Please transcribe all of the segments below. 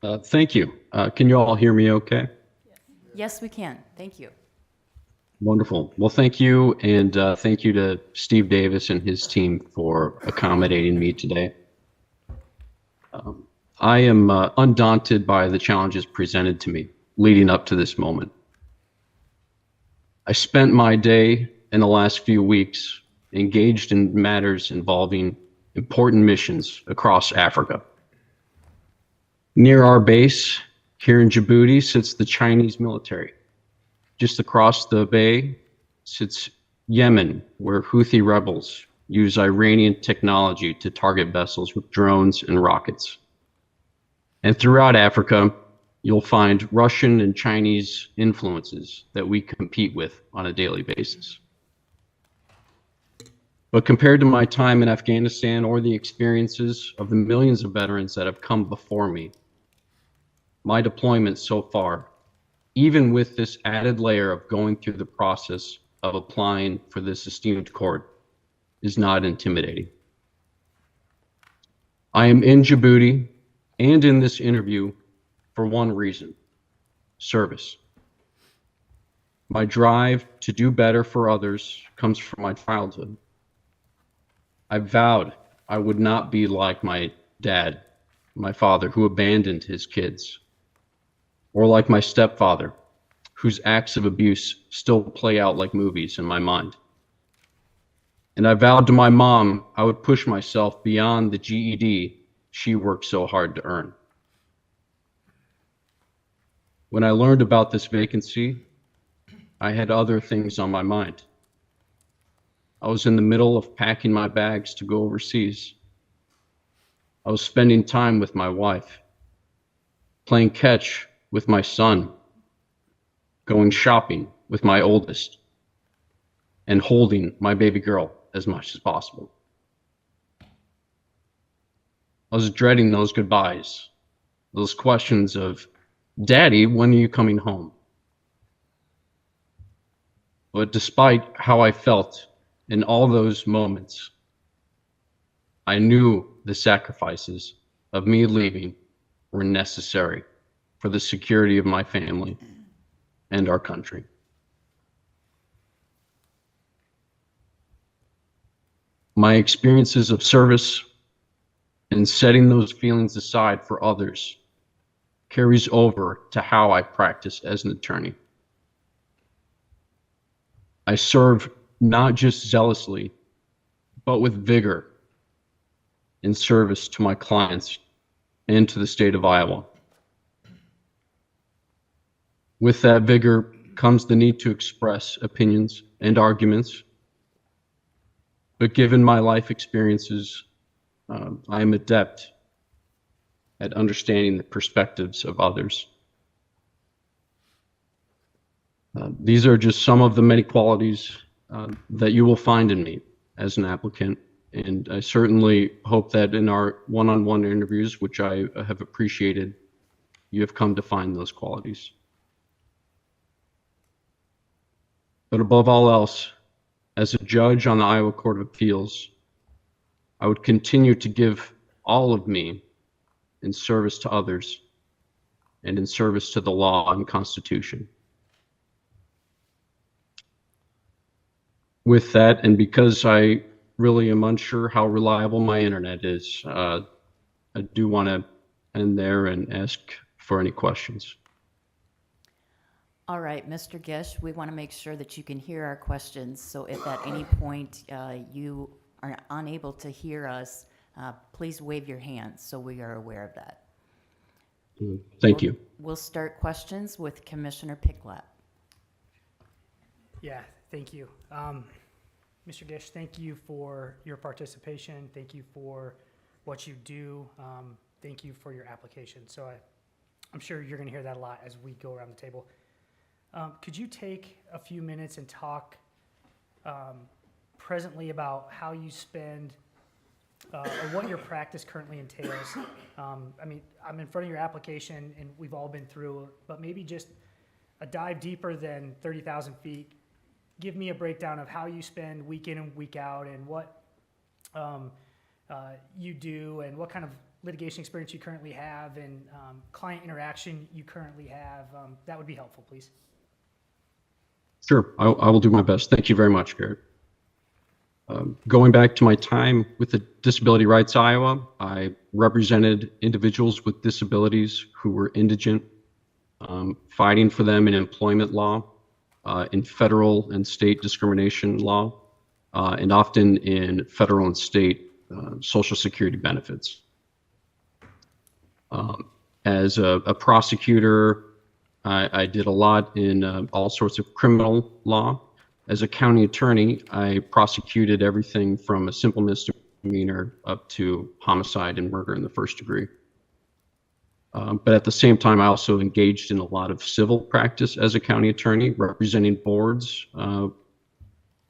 Thank you. Can you all hear me okay? Yes, we can. Thank you. Wonderful. Well, thank you, and thank you to Steve Davis and his team for accommodating me today. I am undaunted by the challenges presented to me leading up to this moment. I spent my day in the last few weeks engaged in matters involving important missions across Africa. Near our base here in Djibouti sits the Chinese military. Just across the bay sits Yemen, where Houthi rebels use Iranian technology to target vessels with drones and rockets. And throughout Africa, you'll find Russian and Chinese influences that we compete with on a daily basis. But compared to my time in Afghanistan or the experiences of the millions of veterans that have come before me, my deployment so far, even with this added layer of going through the process of applying for this esteemed court, is not intimidating. I am in Djibouti and in this interview for one reason: service. My drive to do better for others comes from my childhood. I vowed I would not be like my dad, my father, who abandoned his kids, or like my stepfather, whose acts of abuse still play out like movies in my mind. And I vowed to my mom I would push myself beyond the GED she worked so hard to earn. When I learned about this vacancy, I had other things on my mind. I was in the middle of packing my bags to go overseas. I was spending time with my wife, playing catch with my son, going shopping with my oldest, and holding my baby girl as much as possible. I was dreading those goodbyes, those questions of, "Daddy, when are you coming home?" But despite how I felt in all those moments, I knew the sacrifices of me leaving were necessary for the security of my family and our country. My experiences of service and setting those feelings aside for others carries over to how I practice as an attorney. I serve not just zealously, but with vigor in service to my clients and to the state of Iowa. With that vigor comes the need to express opinions and arguments. But given my life experiences, I am adept at understanding the perspectives of others. These are just some of the many qualities that you will find in me as an applicant. And I certainly hope that in our one-on-one interviews, which I have appreciated, you have come to find those qualities. But above all else, as a judge on the Iowa Court of Appeals, I would continue to give all of me in service to others and in service to the law and Constitution. With that, and because I really am unsure how reliable my internet is, I do want to end there and ask for any questions. All right, Mr. Gish, we want to make sure that you can hear our questions. So if at any point you are unable to hear us, please wave your hand so we are aware of that. Thank you. We'll start questions with Commissioner Picklap. Yeah, thank you. Mr. Gish, thank you for your participation. Thank you for what you do. Thank you for your application. So I'm sure you're going to hear that a lot as we go around the table. Could you take a few minutes and talk presently about how you spend or what your practice currently entails? I mean, I'm in front of your application and we've all been through, but maybe just a dive deeper than 30,000 feet. Give me a breakdown of how you spend week in and week out and what you do and what kind of litigation experience you currently have and client interaction you currently have, that would be helpful, please. Sure, I will do my best. Thank you very much, Garrett. Going back to my time with the Disability Rights Iowa, I represented individuals with disabilities who were indigent, fighting for them in employment law, in federal and state discrimination law, and often in federal and state Social Security benefits. As a prosecutor, I did a lot in all sorts of criminal law. As a county attorney, I prosecuted everything from a simple misdemeanor up to homicide and murder in the first degree. But at the same time, I also engaged in a lot of civil practice as a county attorney, representing boards,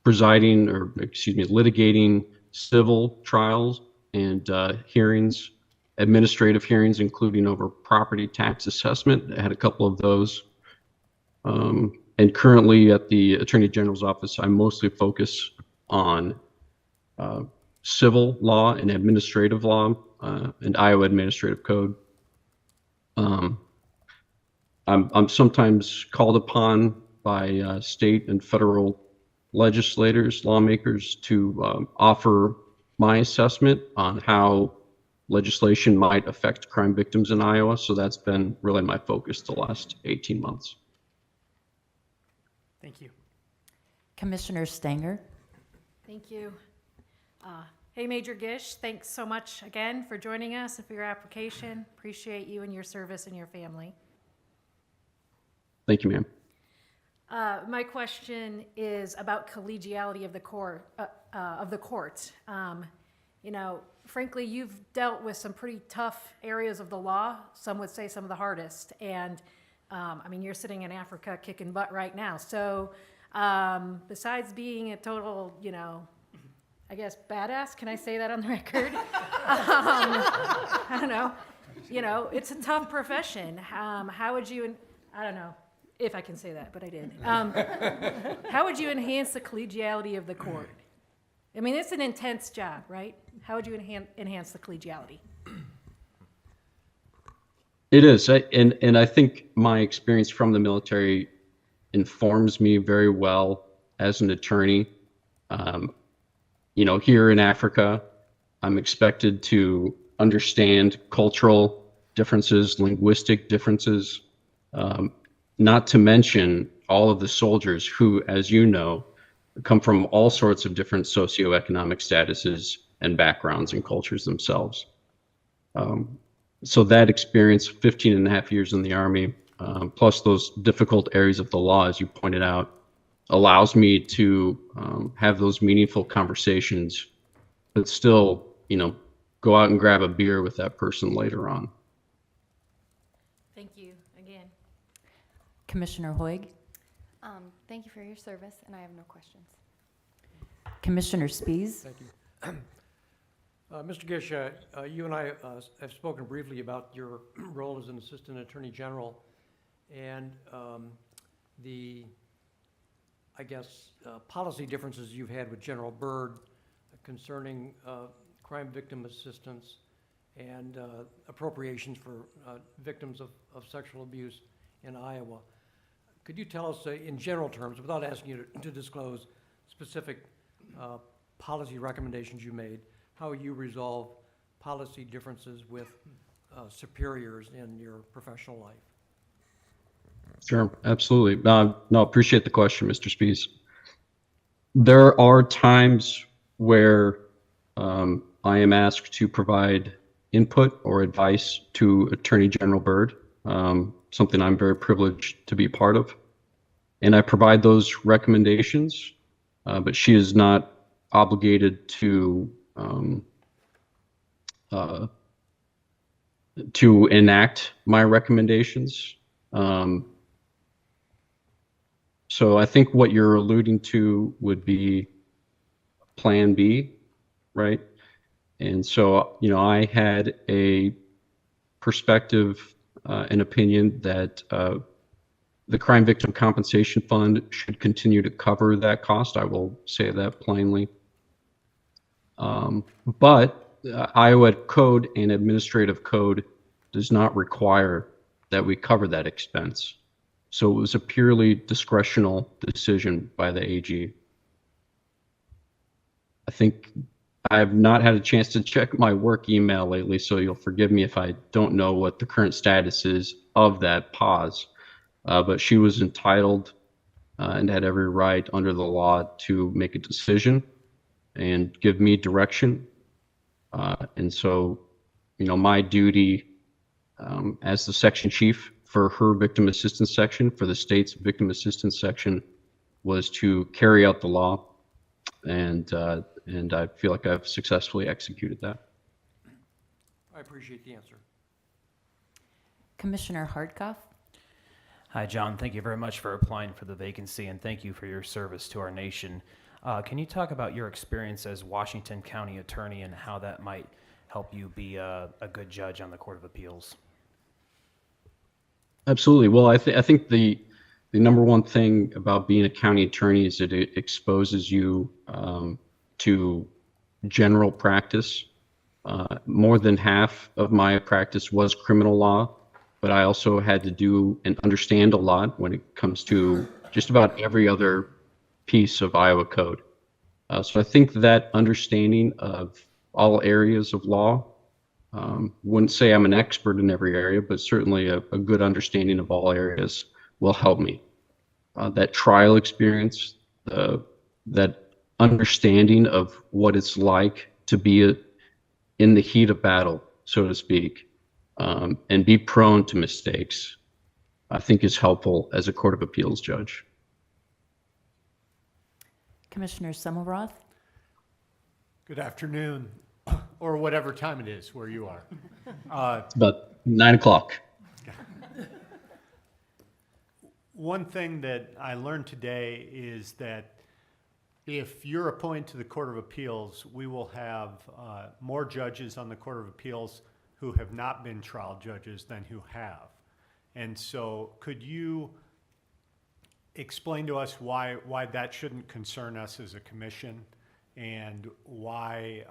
litigating civil trials and hearings, administrative hearings, including over property tax assessment. I had a couple of those. And currently at the Attorney General's office, I mostly focus on civil law and administrative law and Iowa Administrative Code. I'm sometimes called upon by state and federal legislators, lawmakers, to offer my assessment on how legislation might affect crime victims in Iowa. So that's been really my focus the last 18 months. Thank you. Commissioner Stanger. Thank you. Hey, Major Gish, thanks so much again for joining us and for your application. Appreciate you and your service and your family. Thank you, ma'am. My question is about collegiality of the court. You know, frankly, you've dealt with some pretty tough areas of the law. Some would say some of the hardest. And I mean, you're sitting in Africa kicking butt right now. So besides being a total, you know, I guess badass, can I say that on the record? I don't know. You know, it's a tough profession. How would you, I don't know if I can say that, but I did. How would you enhance the collegiality of the court? I mean, it's an intense job, right? How would you enhance the collegiality? It is, and I think my experience from the military informs me very well as an attorney. You know, here in Africa, I'm expected to understand cultural differences, linguistic differences, not to mention all of the soldiers who, as you know, come from all sorts of different socioeconomic statuses and backgrounds and cultures themselves. So that experience, 15 and a half years in the Army, plus those difficult areas of the law, as you pointed out, allows me to have those meaningful conversations, but still, you know, go out and grab a beer with that person later on. Thank you again. Commissioner Hoig. Thank you for your service, and I have no questions. Commissioner Spies. Thank you. Mr. Gish, you and I have spoken briefly about your role as an Assistant Attorney General and the, I guess, policy differences you've had with General Byrd concerning crime victim assistance and appropriations for victims of sexual abuse in Iowa. Could you tell us in general terms, without asking you to disclose specific policy recommendations you made, how you resolve policy differences with superiors in your professional life? Sure, absolutely. No, appreciate the question, Mr. Spies. There are times where I am asked to provide input or advice to Attorney General Byrd, something I'm very privileged to be part of. And I provide those recommendations, but she is not obligated to enact my recommendations. So I think what you're alluding to would be Plan B, right? And so, you know, I had a perspective, an opinion that the Crime Victim Compensation Fund should continue to cover that cost. I will say that plainly. But Iowa Code and Administrative Code does not require that we cover that expense. So it was a purely discretional decision by the AG. I think I have not had a chance to check my work email lately, so you'll forgive me if I don't know what the current status is of that pause. But she was entitled and had every right under the law to make a decision and give me direction. And so, my duty as the section chief for her victim assistance section, for the state's victim assistance section, was to carry out the law, and I feel like I've successfully executed that. I appreciate the answer. Commissioner Hardkoff? Hi, John. Thank you very much for applying for the vacancy, and thank you for your service to our nation. Can you talk about your experience as Washington County Attorney and how that might help you be a good judge on the Court of Appeals? Absolutely. Well, I think the number one thing about being a county attorney is that it exposes you to general practice. More than half of my practice was criminal law, but I also had to do and understand a lot when it comes to just about every other piece of Iowa code. So I think that understanding of all areas of law, wouldn't say I'm an expert in every area, but certainly a good understanding of all areas will help me. That trial experience, that understanding of what it's like to be in the heat of battle, so to speak, and be prone to mistakes, I think is helpful as a Court of Appeals judge. Commissioner Semmelroth? Good afternoon, or whatever time it is where you are. It's about 9 o'clock. One thing that I learned today is that if you're appointed to the Court of Appeals, we will have more judges on the Court of Appeals who have not been trial judges than who have. And so could you explain to us why that shouldn't concern us as a commission, and why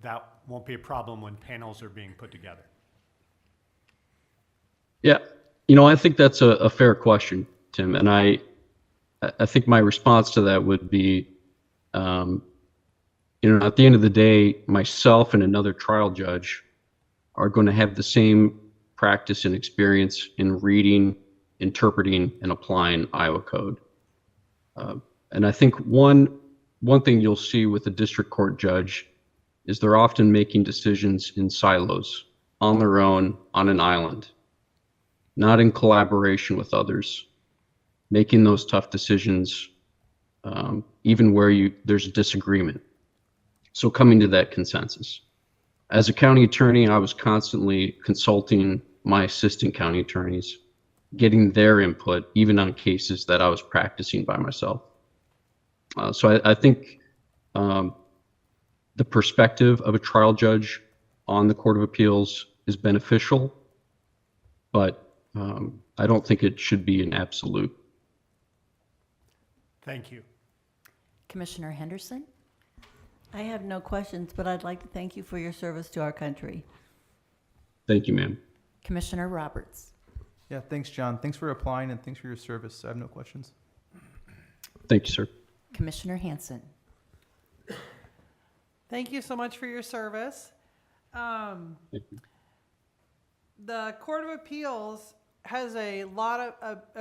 that won't be a problem when panels are being put together? Yeah, I think that's a fair question, Tim, and I think my response to that would be, at the end of the day, myself and another trial judge are going to have the same practice and experience in reading, interpreting, and applying Iowa code. And I think one thing you'll see with a district court judge is they're often making decisions in silos, on their own, on an island, not in collaboration with others, making those tough decisions, even where there's a disagreement. So coming to that consensus. As a county attorney, I was constantly consulting my assistant county attorneys, getting their input, even on cases that I was practicing by myself. So I think the perspective of a trial judge on the Court of Appeals is beneficial, but I don't think it should be an absolute. Thank you. Commissioner Henderson? I have no questions, but I'd like to thank you for your service to our country. Thank you, ma'am. Commissioner Roberts? Yeah, thanks, John. Thanks for applying and thanks for your service. I have no questions. Thank you, sir. Commissioner Hanson? Thank you so much for your service. Thank you. The Court of Appeals has a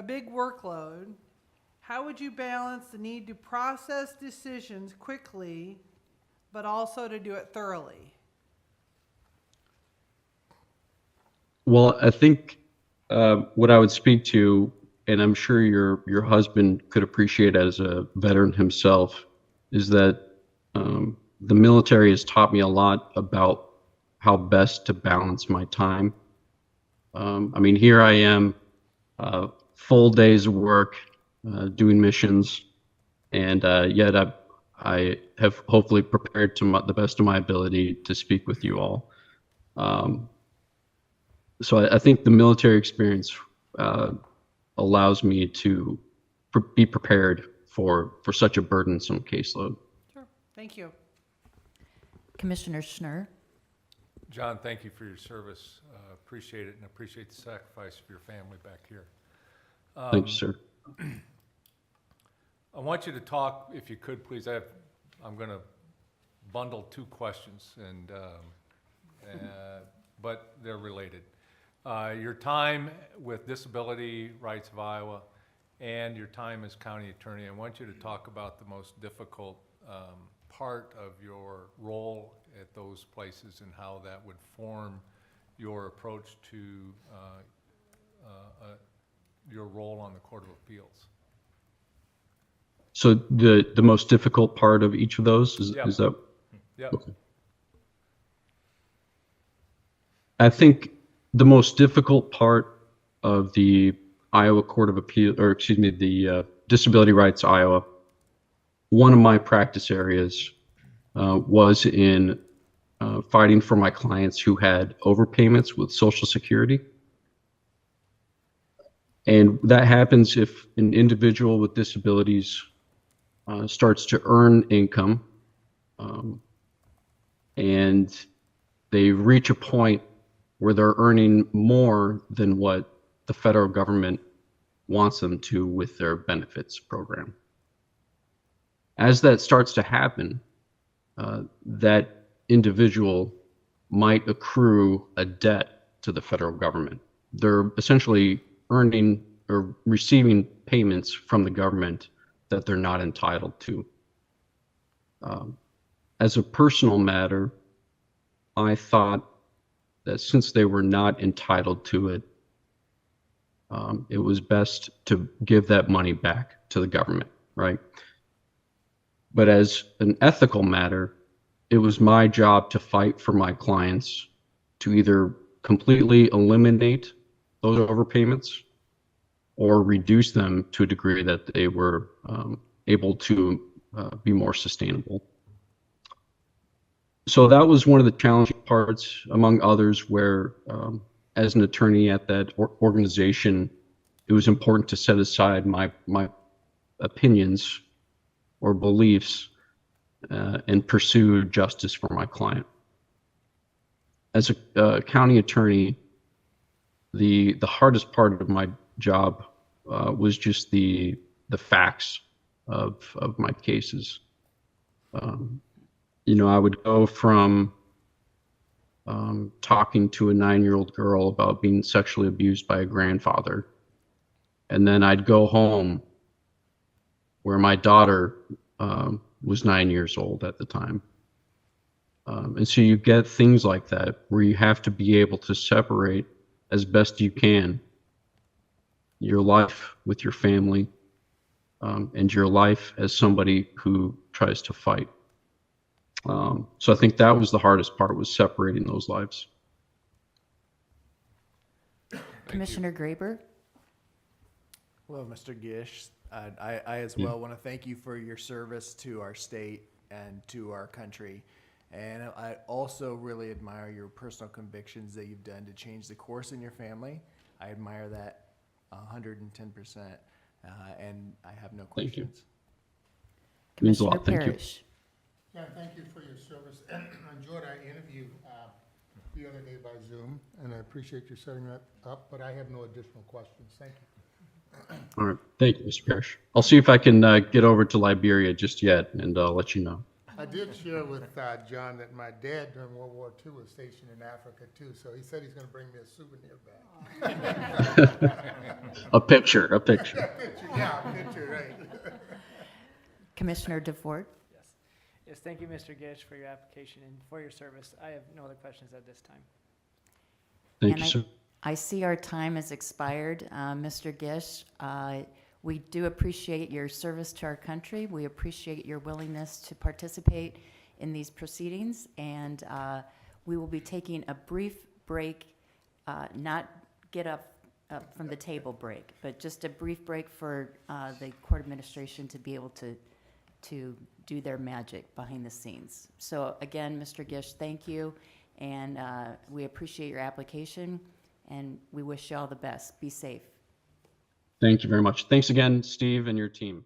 big workload. How would you balance the need to process decisions quickly, but also to do it thoroughly? Well, I think what I would speak to, and I'm sure your husband could appreciate as a veteran himself, is that the military has taught me a lot about how best to balance my time. Here I am, full days of work, doing missions, and yet I have hopefully prepared to the best of my ability to speak with you all. So I think the military experience allows me to be prepared for such a burdensome caseload. Sure. Thank you. Commissioner Schnur? John, thank you for your service. Appreciate it, and appreciate the sacrifice of your family back here. Thank you, sir. I want you to talk, if you could, please. I'm going to bundle two questions, but they're related. Your time with Disability Rights of Iowa and your time as county attorney. I want you to talk about the most difficult part of your role at those places and how that would form your approach to your role on the Court of Appeals. So the most difficult part of each of those is that? Yeah. Okay. I think the most difficult part of the Iowa Court of Appeal, or excuse me, the Disability Rights Iowa, one of my practice areas was in fighting for my clients who had overpayments with Social Security. And that happens if an individual with disabilities starts to earn income and they reach a point where they're earning more than what the federal government wants them to with their benefits program. As that starts to happen, that individual might accrue a debt to the federal government. They're essentially earning or receiving payments from the government that they're not entitled to. As a personal matter, I thought that since they were not entitled to it, it was best to give that money back to the government, right? But as an ethical matter, it was my job to fight for my clients to either completely eliminate those overpayments or reduce them to a degree that they were able to be more sustainable. So that was one of the challenging parts, among others, where as an attorney at that organization, it was important to set aside my opinions or beliefs and pursue justice for my client. As a county attorney, the hardest part of my job was just the facts of my cases. You know, I would go from talking to a 9-year-old girl about being sexually abused by a grandfather, and then I'd go home where my daughter was 9 years old at the time. And so you get things like that where you have to be able to separate as best you can your life with your family and your life as somebody who tries to fight. So I think that was the hardest part, was separating those lives. Commissioner Graber? Hello, Mr. Gish. I as well want to thank you for your service to our state and to our country. And I also really admire your personal convictions that you've done to change the course in your family. I admire that 110%, and I have no questions. Thank you. Commissioner Means a lot. Thank you. Parrish? Yeah, thank you for your service. I enjoyed our interview the other day by Zoom, and I appreciate you setting that up, but I have no additional questions. Thank you. All right. Thank you, Mr. Parrish. I'll see if I can get over to Liberia just yet, and I'll let you know. I did share with John that my dad during World War II was stationed in Africa too, so he said he's going to bring me a souvenir back. A picture. Yeah, a picture, right. Commissioner DeFord? Yes, thank you, Mr. Gish, for your application and for your service. I have no other questions at this time. Thank And you, sir. I see our time has expired, Mr. Gish. We do appreciate your service to our country. We appreciate your willingness to participate in these proceedings, and we will be taking a brief break, not get up from the table break, but just a brief break for the court administration to be able to do their magic behind the scenes. So again, Mr. Gish, thank you, and we appreciate your application, and we wish you all the best. Be safe. Thank you very much. Thanks again, Steve and your team.